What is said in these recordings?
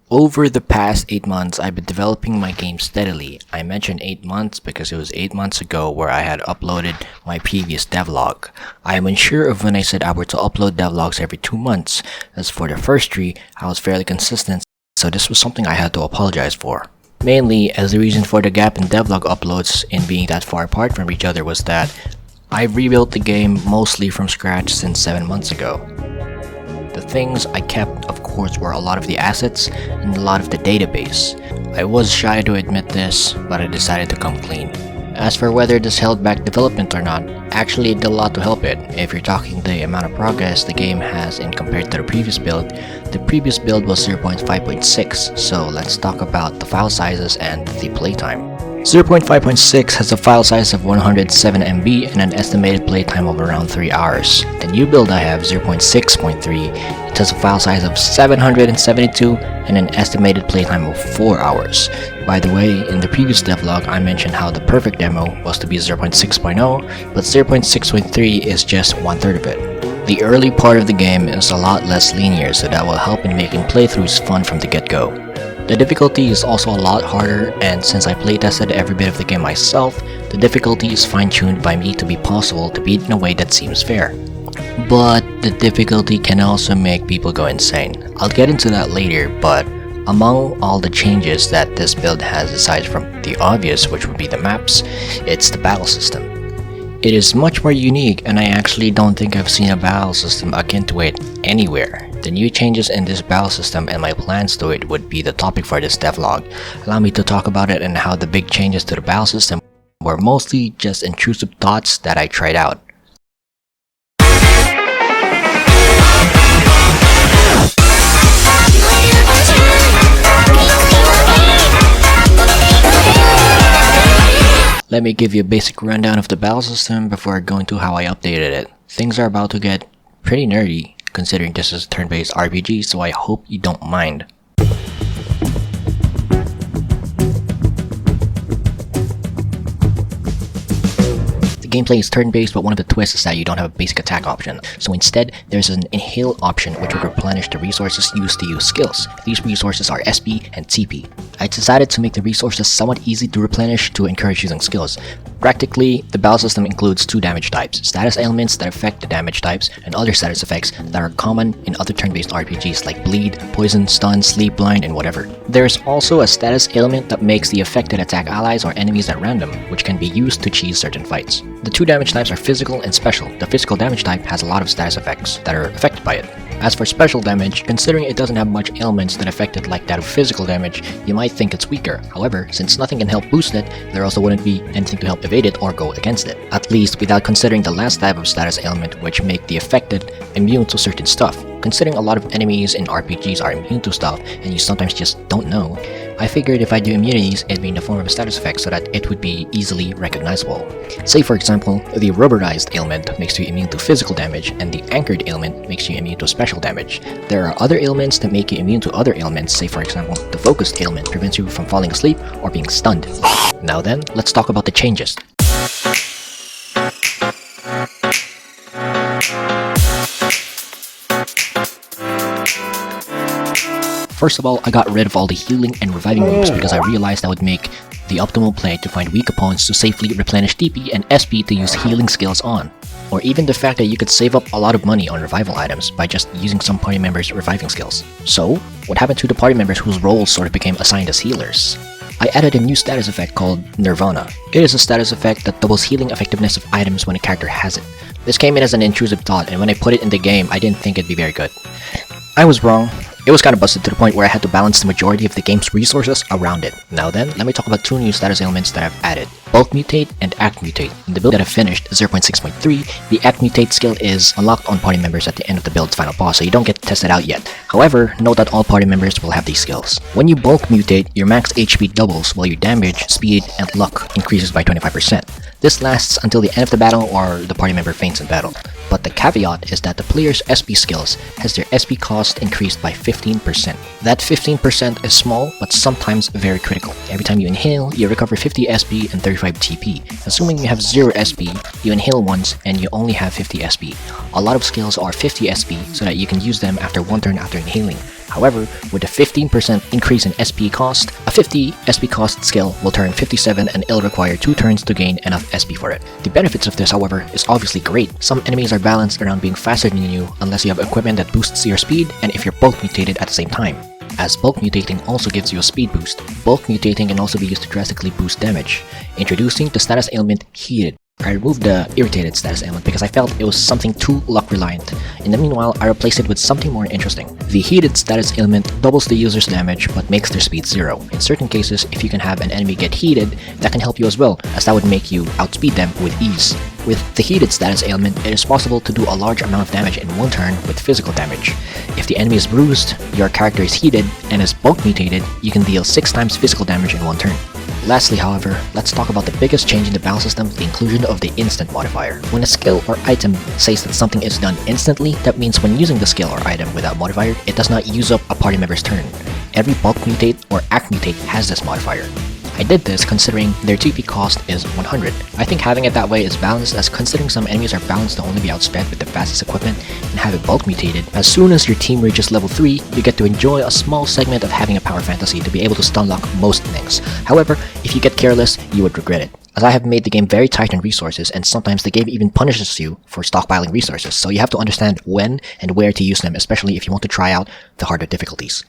Over the past 8 months, I've been developing my game steadily. I mentioned 8 months because it was 8 months ago where I had uploaded my previous devlog. I am unsure of when I said I were to upload devlogs every 2 months. As for the first 3, I was fairly consistent, so this was something I had to apologize for. Mainly, as the reason for the gap in devlog uploads in being that far apart from each other was that I rebuilt the game mostly from scratch since 7 months ago. The things I kept, of course, were a lot of the assets and a lot of the database. I was shy to admit this, but I decided to come clean. As for whether this held back development or not, actually it did a lot to help it. If you're talking the amount of progress the game has in compared to the previous build was 0.5.6, so let's talk about the file sizes and the playtime. 0.5.6 has a file size of 107 MB and an estimated playtime of around 3 hours. The new build I have, 0.6.3, it has a file size of 772 and an estimated playtime of 4 hours. By the way, in the previous devlog I mentioned how the perfect demo was to be 0.6.0, but 0.6.3 is just 1/3 of it. The early part of the game is a lot less linear, so that will help in making playthroughs fun from the get-go. The difficulty is also a lot harder, and since I playtested every bit of the game myself, the difficulty is fine-tuned by me to be possible to beat in a way that seems fair. But the difficulty can also make people go insane. I'll get into that later, but among all the changes that this build has aside from the obvious, which would be the maps, it's the battle system. It is much more unique, and I actually don't think I've seen a battle system akin to it anywhere. The new changes in this battle system and my plans to it would be the topic for this devlog. Allow me to talk about it and how the big changes to the battle system were mostly just intrusive thoughts that I tried out. Let me give you a basic rundown of the battle system before going to how I updated it. Things are about to get pretty nerdy, considering this is a turn-based RPG, so I hope you don't mind. The gameplay is turn-based, but one of the twists is that you don't have a basic attack option. So instead, there's an inhale option which will replenish the resources used to use skills. These resources are SP and TP. I decided to make the resources somewhat easy to replenish to encourage using skills. Practically, the battle system includes 2 damage types, status ailments that affect the damage types, and other status effects that are common in other turn-based RPGs like bleed, poison, stun, sleep, blind, and whatever. There's also a status ailment that makes the affected attack allies or enemies at random, which can be used to cheese certain fights. The 2 damage types are physical and special. The physical damage type has a lot of status effects that are affected by it. As for special damage, considering it doesn't have much ailments that affect it like that of physical damage, you might think it's weaker. However, since nothing can help boost it, there also wouldn't be anything to help evade it or go against it. At least without considering the last type of status ailment which make the affected immune to certain stuff. Considering a lot of enemies in RPGs are immune to stuff and you sometimes just don't know, I figured if I do immunities, it'd be in the form of a status effect so that it would be easily recognizable. Say for example, the rubberized ailment makes you immune to physical damage and the anchored ailment makes you immune to special damage. There are other ailments that make you immune to other ailments, say for example, the focused ailment prevents you from falling asleep or being stunned. Now then, let's talk about the changes. First of all, I got rid of all the healing and reviving moves because I realized that would make the optimal play to find weak opponents to safely replenish TP and SP to use healing skills on. Or even the fact that you could save up a lot of money on revival items by just using some party members' reviving skills. So, what happened to the party members whose roles sort of became assigned as healers? I added a new status effect called Nirvana. It is a status effect that doubles healing effectiveness of items when a character has it. This came in as an intrusive thought, and when I put it in the game, I didn't think it'd be very good. I was wrong. It was kinda busted to the point where I had to balance the majority of the game's resources around it. Now then, let me talk about 2 new status ailments that I've added. Bulk Mutate and Act Mutate. In the build that I finished, 0.6.3, the Act Mutate skill is unlocked on party members at the end of the build's final boss, so you don't get to test it out yet. However, note that all party members will have these skills. When you bulk mutate, your max HP doubles while your damage, speed, and luck increases by 25%. This lasts until the end of the battle or the party member faints in battle. But the caveat is that the player's SP skills has their SP cost increased by 15%. That 15% is small, but sometimes very critical. Every time you inhale, you recover 50 SP and 35 TP. Assuming you have 0 SP, you inhale once and you only have 50 SP. A lot of skills are 50 SP so that you can use them after 1 turn after inhaling. However, with a 15% increase in SP cost, a 50 SP cost skill will turn 57 and it'll require 2 turns to gain enough SP for it. The benefits of this, however, is obviously great. Some enemies are balanced around being faster than you unless you have equipment that boosts your speed and if you're bulk mutated at the same time, as bulk mutating also gives you a speed boost. Bulk mutating can also be used to drastically boost damage. Introducing the status ailment Heated. I removed the irritated status ailment because I felt it was something too luck reliant. In the meanwhile, I replaced it with something more interesting. The heated status ailment doubles the user's damage but makes their speed 0. In certain cases, if you can have an enemy get heated, that can help you as well, as that would make you outspeed them with ease. With the heated status ailment, it is possible to do a large amount of damage in one turn with physical damage. If the enemy is bruised, your character is heated, and is bulk mutated, you can deal 6 times physical damage in one turn. Lastly, however, let's talk about the biggest change in the battle system, the inclusion of the instant modifier. When a skill or item says that something is done instantly, that means when using the skill or item without modifier, it does not use up a party member's turn. Every bulk mutate or act mutate has this modifier. I did this considering their TP cost is 100. I think having it that way is balanced, as considering some enemies are balanced to only be outsped with the fastest equipment and have it bulk mutated. As soon as your team reaches level 3, you get to enjoy a small segment of having a power fantasy to be able to stun lock most things. However, if you get careless, you would regret it, as I have made the game very tight on resources, and sometimes the game even punishes you for stockpiling resources, so you have to understand when and where to use them, especially if you want to try out the harder difficulties.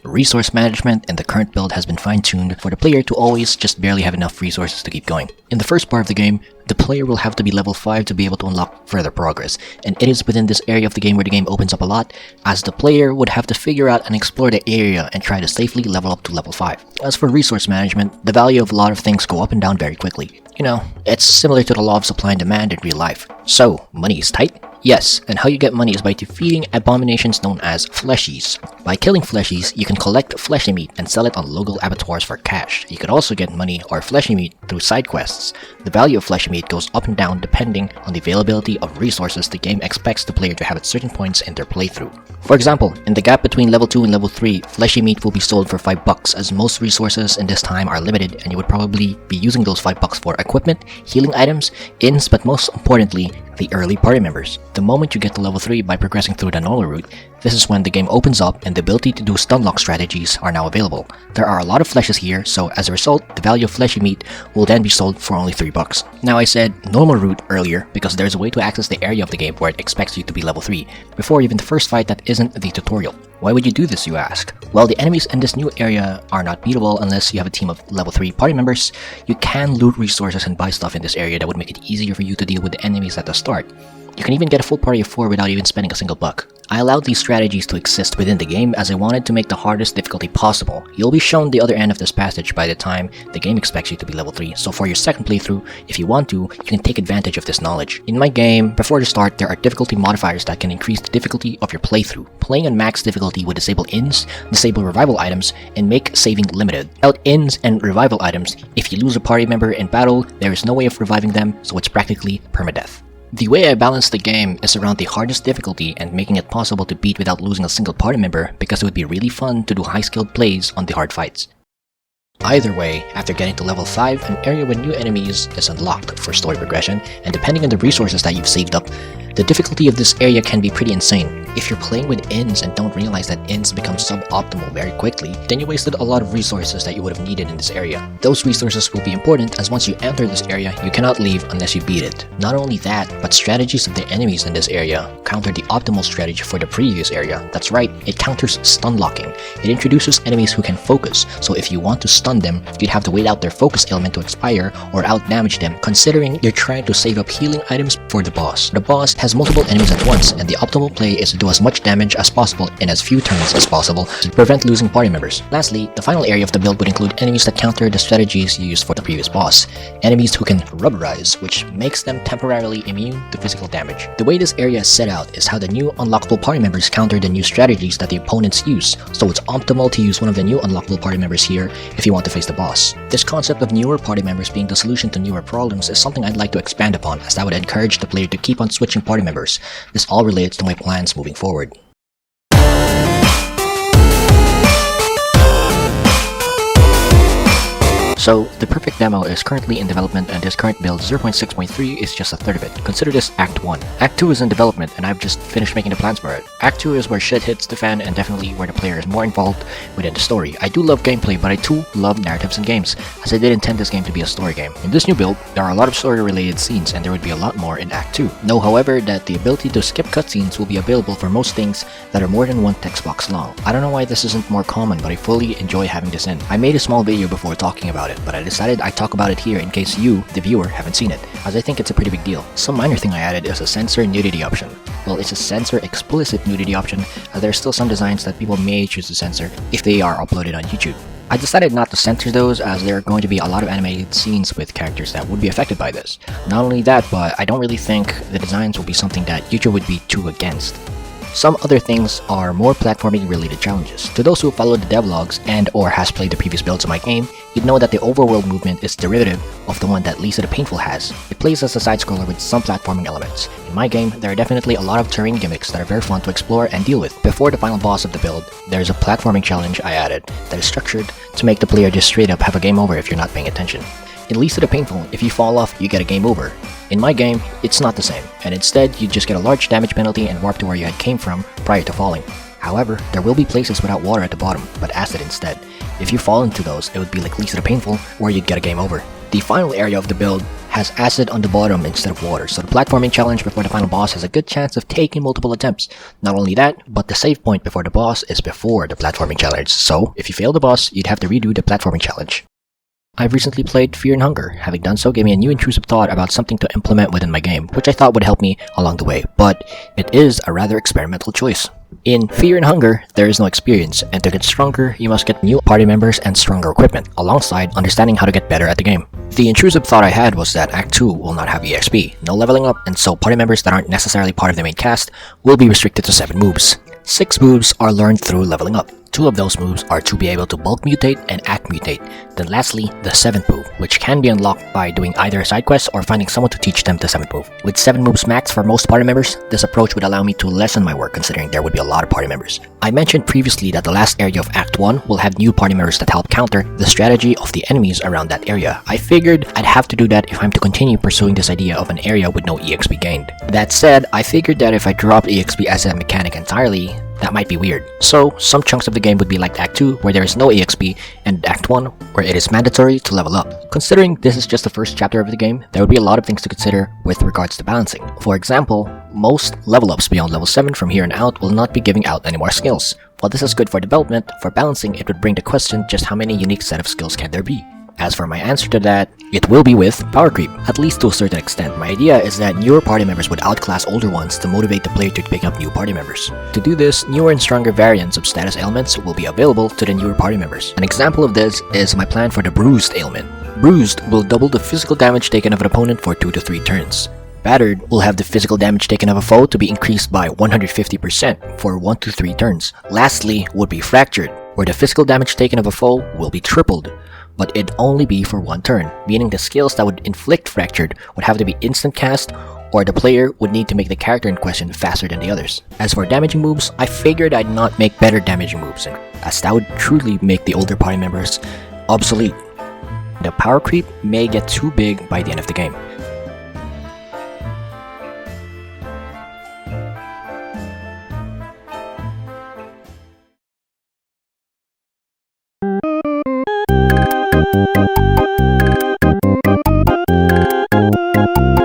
Resource management in the current build has been fine-tuned for the player to always just barely have enough resources to keep going. In the first part of the game, the player will have to be level 5 to be able to unlock further progress, and it is within this area of the game where the game opens up a lot, as the player would have to figure out and explore the area and try to safely level up to level 5. As for resource management, the value of a lot of things go up and down very quickly. You know, it's similar to the law of supply and demand in real life. So, money is tight? Yes, and how you get money is by defeating abominations known as fleshies. By killing fleshies, you can collect fleshy meat and sell it on local abattoirs for cash. You could also get money or fleshy meat through side quests. The value of fleshy meat goes up and down depending on the availability of resources the game expects the player to have at certain points in their playthrough. For example, in the gap between level 2 and level 3, fleshy meat will be sold for $5, as most resources in this time are limited and you would probably be using those $5 for equipment, healing items, inns, but most importantly, the early party members. The moment you get to level 3 by progressing through the normal route, this is when the game opens up and the ability to do stun lock strategies are now available. There are a lot of fleshes here, so as a result, the value of fleshy meat will then be sold for only $3. Now I said normal route earlier because there's a way to access the area of the game where it expects you to be level 3, before even the first fight that isn't the tutorial. Why would you do this, you ask? Well, the enemies in this new area are not beatable unless you have a team of level 3 party members. You can loot resources and buy stuff in this area that would make it easier for you to deal with the enemies at the start. You can even get a full party of 4 without even spending a single buck. I allowed these strategies to exist within the game as I wanted to make the hardest difficulty possible. You'll be shown the other end of this passage by the time the game expects you to be level 3, so for your second playthrough, if you want to, you can take advantage of this knowledge. In my game, before the start, there are difficulty modifiers that can increase the difficulty of your playthrough. Playing on max difficulty would disable inns, disable revival items, and make saving limited. Without inns and revival items, if you lose a party member in battle, there is no way of reviving them, so it's practically permadeath. The way I balance the game is around the hardest difficulty and making it possible to beat without losing a single party member, because it would be really fun to do high-skilled plays on the hard fights. Either way, after getting to level 5, an area with new enemies is unlocked for story progression, and depending on the resources that you've saved up, the difficulty of this area can be pretty insane. If you're playing with inns and don't realize that inns become suboptimal very quickly, then you wasted a lot of resources that you would have needed in this area. Those resources will be important, as once you enter this area, you cannot leave unless you beat it. Not only that, but strategies of the enemies in this area counter the optimal strategy for the previous area. That's right, it counters stun locking. It introduces enemies who can focus, so if you want to stun them, you'd have to wait out their focus element to expire or outdamage them, considering you're trying to save up healing items for the boss. The boss has multiple enemies at once, and the optimal play is to do as much damage as possible in as few turns as possible to prevent losing party members. Lastly, the final area of the build would include enemies that counter the strategies you used for the previous boss. Enemies who can rubberize, which makes them temporarily immune to physical damage. The way this area is set out is how the new unlockable party members counter the new strategies that the opponents use, so it's optimal to use one of the new unlockable party members here if you want to face the boss. This concept of newer party members being the solution to newer problems is something I'd like to expand upon, as that would encourage the player to keep on switching party members. This all relates to my plans moving forward. So, the perfect demo is currently in development, and this current build 0.6.3 is just a third of it. Consider this Act 1. Act 2 is in development, and I've just finished making the plans for it. Act 2 is where shit hits the fan, and definitely where the player is more involved within the story. I do love gameplay, but I too love narratives in games, as I did intend this game to be a story game. In this new build, there are a lot of story-related scenes, and there would be a lot more in Act 2. Know, however, that the ability to skip cutscenes will be available for most things that are more than one text box long. I don't know why this isn't more common, but I fully enjoy having this in. I made a small video before talking about it, but I decided I'd talk about it here in case you, the viewer, haven't seen it, as I think it's a pretty big deal. Some minor thing I added is a censor nudity option. Well, it's a censor explicit nudity option, as there are still some designs that people may choose to censor if they are uploaded on YouTube. I decided not to censor those, as there are going to be a lot of animated scenes with characters that would be affected by this. Not only that, but I don't really think the designs will be something that YouTube would be too against. Some other things are more platforming related challenges. To those who followed the devlogs and or has played the previous builds of my game, you'd know that the overworld movement is derivative of the one that Lisa the Painful has. It plays as a side-scroller with some platforming elements. In my game, there are definitely a lot of terrain gimmicks that are very fun to explore and deal with. Before the final boss of the build, there's a platforming challenge I added that is structured to make the player just straight up have a game over if you're not paying attention. In Lisa the Painful, if you fall off, you get a game over. In my game, it's not the same, and instead you just get a large damage penalty and warp to where you had came from prior to falling. However, there will be places without water at the bottom, but acid instead. If you fall into those, it would be like Lisa the Painful, where you'd get a game over. The final area of the build has acid on the bottom instead of water, so the platforming challenge before the final boss has a good chance of taking multiple attempts. Not only that, but the save point before the boss is before the platforming challenge, so if you fail the boss, you'd have to redo the platforming challenge. I've recently played Fear and Hunger. Having done so gave me a new intrusive thought about something to implement within my game, which I thought would help me along the way, but it is a rather experimental choice. In Fear and Hunger, there is no experience, and to get stronger, you must get new party members and stronger equipment, alongside understanding how to get better at the game. The intrusive thought I had was that Act 2 will not have EXP, no leveling up, and so party members that aren't necessarily part of the main cast will be restricted to 7 moves. 6 moves are learned through leveling up. 2 of those moves are to be able to bulk mutate and act mutate. Then lastly, the 7th move, which can be unlocked by doing either a side quest or finding someone to teach them the 7th move. With 7 moves max for most party members, this approach would allow me to lessen my work considering there would be a lot of party members. I mentioned previously that the last area of Act 1 will have new party members that help counter the strategy of the enemies around that area. I figured I'd have to do that if I'm to continue pursuing this idea of an area with no EXP gained. That said, I figured that if I dropped EXP as a mechanic entirely, that might be weird. So, some chunks of the game would be like Act 2, where there is no EXP, and Act 1, where it is mandatory to level up. Considering this is just the first chapter of the game, there would be a lot of things to consider with regards to balancing. For example, most level ups beyond level 7 from here on out will not be giving out any more skills. While this is good for development, for balancing it would bring the question just how many unique set of skills can there be? As for my answer to that, it will be with power creep, at least to a certain extent. My idea is that newer party members would outclass older ones to motivate the player to pick up new party members. To do this, newer and stronger variants of status ailments will be available to the newer party members. An example of this is my plan for the Bruised ailment. Bruised will double the physical damage taken of an opponent for 2 to 3 turns. Battered will have the physical damage taken of a foe to be increased by 150% for 1 to 3 turns. Lastly would be Fractured, where the physical damage taken of a foe will be tripled, but it'd only be for 1 turn, meaning the skills that would inflict Fractured would have to be instant cast, or the player would need to make the character in question faster than the others. As for damaging moves, I figured I'd not make better damaging moves, as that would truly make the older party members obsolete. The power creep may get too big by the end of the game.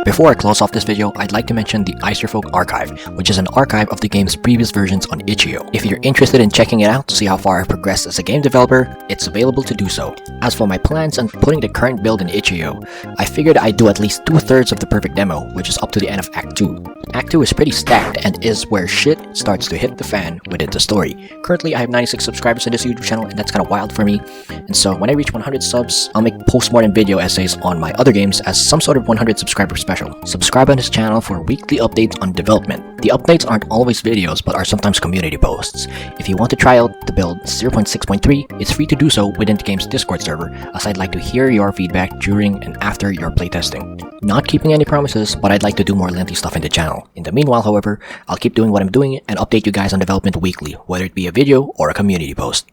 Before I close off this video, I'd like to mention the Iserfolk Archive, which is an archive of the game's previous versions on itch.io. If you're interested in checking it out to see how far I've progressed as a game developer, it's available to do so. As for my plans on putting the current build in itch.io, I figured I'd do at least 2/3 of the perfect demo, which is up to the end of Act 2. Act 2 is pretty stacked and is where shit starts to hit the fan within the story. Currently, I have 96 subscribers on this YouTube channel, and that's kind of wild for me. And so when I reach 100 subs, I'll make post-mortem video essays on my other games as some sort of 100 subscriber special. Subscribe on this channel for weekly updates on development. The updates aren't always videos, but are sometimes community posts. If you want to try out the build 0.6.3, it's free to do so within the game's Discord server, as I'd like to hear your feedback during and after your playtesting. Not keeping any promises, but I'd like to do more lengthy stuff in the channel. In the meanwhile, however, I'll keep doing what I'm doing and update you guys on development weekly, whether it be a video or a community post.